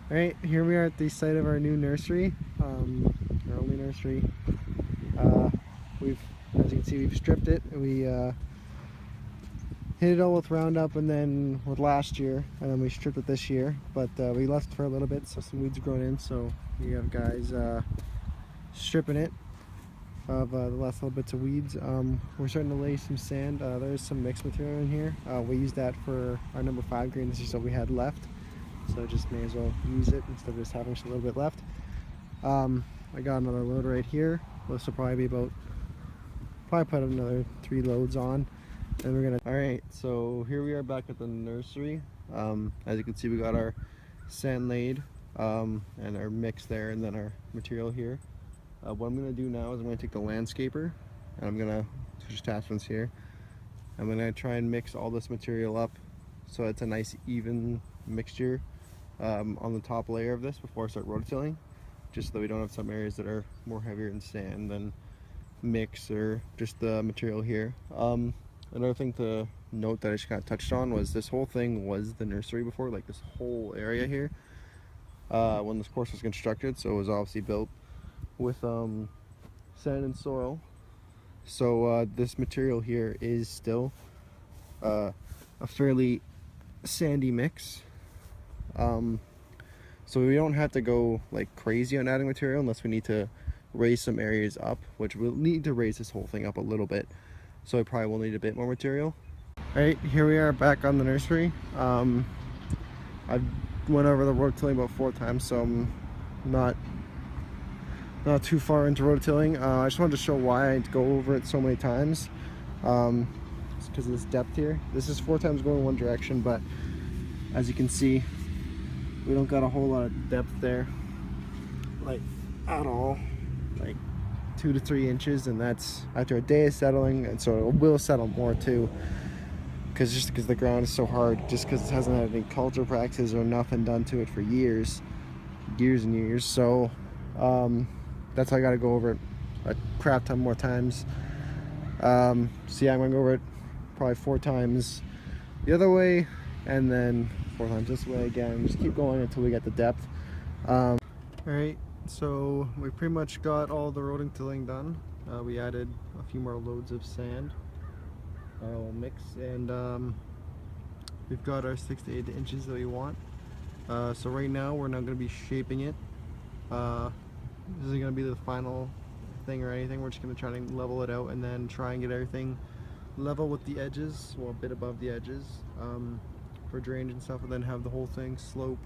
Alright, here we are at the site of our new nursery, our only nursery. We've, as you can see, we've stripped it. We hit it all with Roundup and then with last year, and then we stripped it this year. But we left for a little bit, so some weeds have grown in. So we have guys stripping it of the last little bits of weeds. We're starting to lay some sand. There's some mixed material in here. We used that for our number 5 green. This is what we had left. So just may as well use it instead of just having just a little bit left. I got another load right here. This will probably be about, put another 3 loads on, and we're gonna. All right, so here we are back at the nursery. As you can see, we got our sand laid and our mix there, and then our material here. What I'm gonna do now is I'm gonna take the landscaper and I'm gonna switch attachments here. I'm gonna try and mix all this material up so it's a nice even mixture on the top layer of this before I start rototilling, just so that we don't have some areas that are more heavier in sand than mix or just the material here. Another thing to note that I just kind of touched on was this whole thing was the nursery before, like this whole area here, when this course was constructed. So it was obviously built with sand and soil. So this material here is still a fairly sandy mix. So we don't have to go like crazy on adding material unless we need to raise some areas up, which we'll need to raise this whole thing up a little bit. So I probably will need a bit more material. Alright, here we are back on the nursery. I've went over the rototilling about 4 times, so I'm not too far into rototilling. I just wanted to show why I go over it so many times. It's because of this depth here. This is 4 times going one direction, but as you can see, we don't got a whole lot of depth there, like at all, like 2 to 3 inches, and that's after a day of settling, and so it will settle more too, because the ground is so hard, just because it hasn't had any culture practices or nothing done to it for years and years. So that's why I got to go over it a crap ton more times. So yeah, I'm gonna go over it probably 4 times the other way, and then 4 times this way again. Just keep going until we get the depth. Alright, so we pretty much got all the rototilling done. We added a few more loads of sand, mix, and we've got our 6 to 8 inches that we want. So right now we're not going to be shaping it. This isn't going to be the final thing or anything. We're just going to try to level it out and then try and get everything level with the edges, well, a bit above the edges, for drainage and stuff, and then have the whole thing slope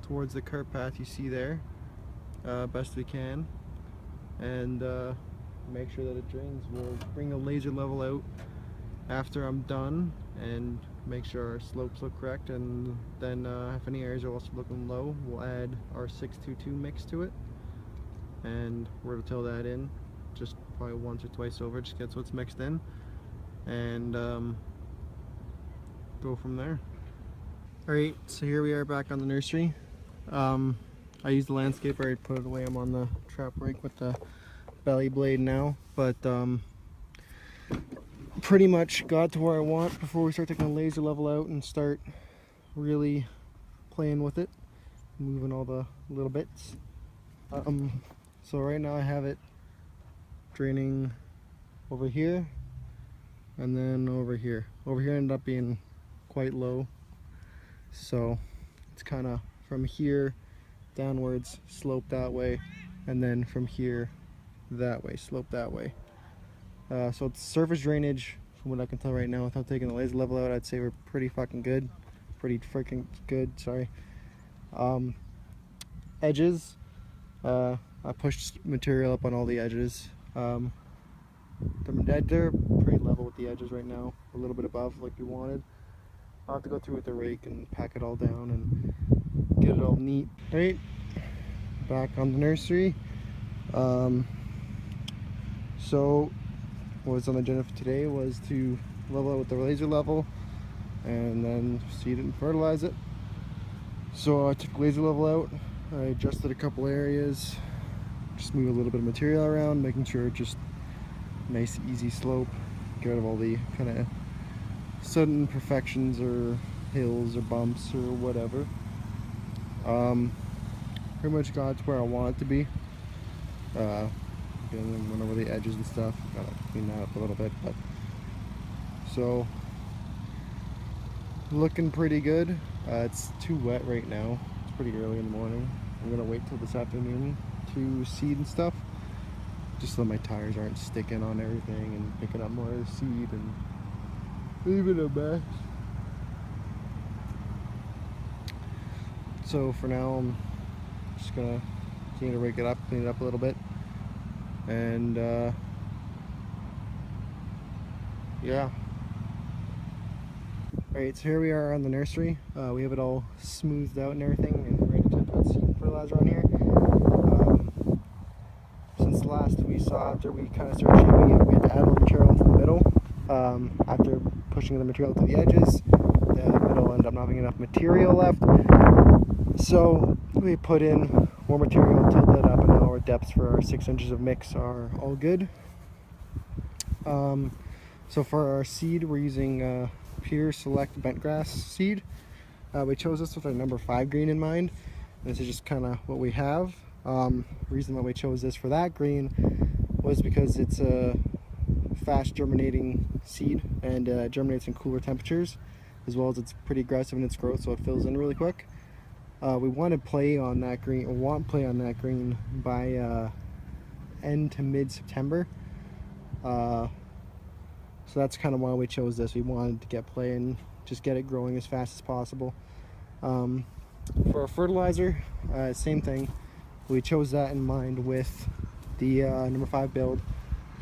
towards the cart path you see there, best we can, and make sure that it drains. We'll bring the laser level out after I'm done and make sure our slopes look correct, and then if any areas are also looking low, we'll add our 622 mix to it and rototill that in just probably once or twice over, just get so it's mixed in, and go from there. Alright, so here we are back on the nursery. I used the landscaper, I put it away. I'm on the trap rake with the belly blade now, but pretty much got to where I want before we start taking the laser level out and start really playing with it, moving all the little bits. So right now I have it draining over here and then over here. Over here ended up being quite low, so it's kind of from here downwards, slope that way, and then from here that way, slope that way. So it's surface drainage, from what I can tell right now without taking the laser level out, I'd say we're pretty fucking good. Pretty freaking good, sorry. Edges, I pushed material up on all the edges. They're pretty level with the edges right now, a little bit above like we wanted. I'll have to go through with the rake and pack it all down and get it all neat. Right, back on the nursery. So what was on the agenda for today was to level it with the laser level and then seed it and fertilize it. So I took laser level out, I adjusted a couple areas, just move a little bit of material around, making sure it's just nice easy slope, get rid of all the kind of sudden imperfections or hills or bumps or whatever. pretty much got to where I want it to be. And then went over the edges and stuff. Gotta clean that up a little bit, but so looking pretty good. It's too wet right now. It's pretty early in the morning. I'm gonna wait till this afternoon to seed and stuff, just so my tires aren't sticking on everything and picking up more of the seed and leaving a mess. So for now, I'm just gonna continue to rake it up, clean it up a little bit, and yeah. Alright, so here we are on the nursery. We have it all smoothed out and everything, and ready to put seed fertilizer on here. Since last we saw, after we kind of started shaping it, we had to add more material into the middle. After pushing the material to the edges, the middle ended up not having enough material left. So we put in more material, tilted it up, and now our depths for our 6 inches of mix are all good. So for our seed, we're using Pure Select Bentgrass seed. We chose this with our number 5 green in mind. This is just kind of what we have. Reason why we chose this for that green was because it's a fast germinating seed, and germinates in cooler temperatures, as well as it's pretty aggressive in its growth, so it fills in really quick. We want to play on that green, or want play on that green by end to mid-September. So that's kind of why we chose this. We wanted to get play and just get it growing as fast as possible. For our fertilizer, same thing. We chose that in mind with the number 5 build.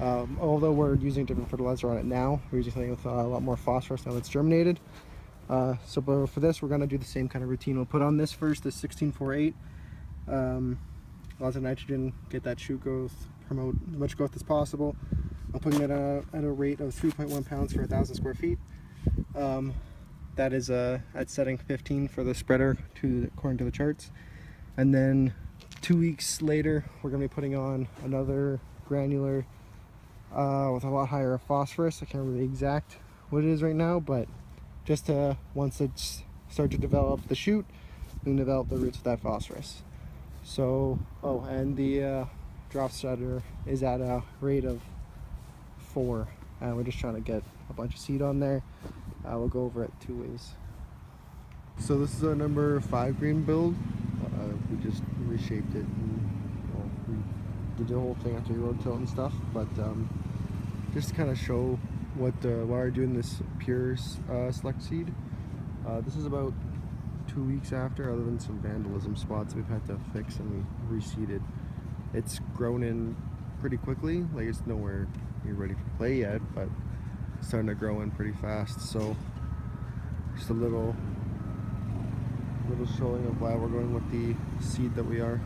Although we're using different fertilizer on it now, we're using something with a lot more phosphorus now that's germinated. So for this, we're going to do the same kind of routine. We'll put on this first, the 1648. Lots of nitrogen, get that shoot growth, promote as much growth as possible. I'm putting it at a rate of 3.1 pounds for 1,000 square feet. That is at setting 15 for the spreader according to the charts. And then 2 weeks later, we're going to be putting on another granular with a lot higher phosphorus. I can't remember the exact what it is right now, but just to, once it's start to develop the shoot, we can develop the roots with that phosphorus. So, oh, and the drop spreader is at a rate of 4, and we're just trying to get a bunch of seed on there. We'll go over it 2 ways. So this is our number 5 green build. We just reshaped it, and well, we did the whole thing after we road tilt and stuff, but just to kind of show why we're doing this Pure Select seed. This is about 2 weeks after, other than some vandalism spots we've had to fix, and we reseeded. It's grown in pretty quickly, like it's nowhere near ready for play yet, but it's starting to grow in pretty fast. So just a little showing of why we're going with the seed that we are.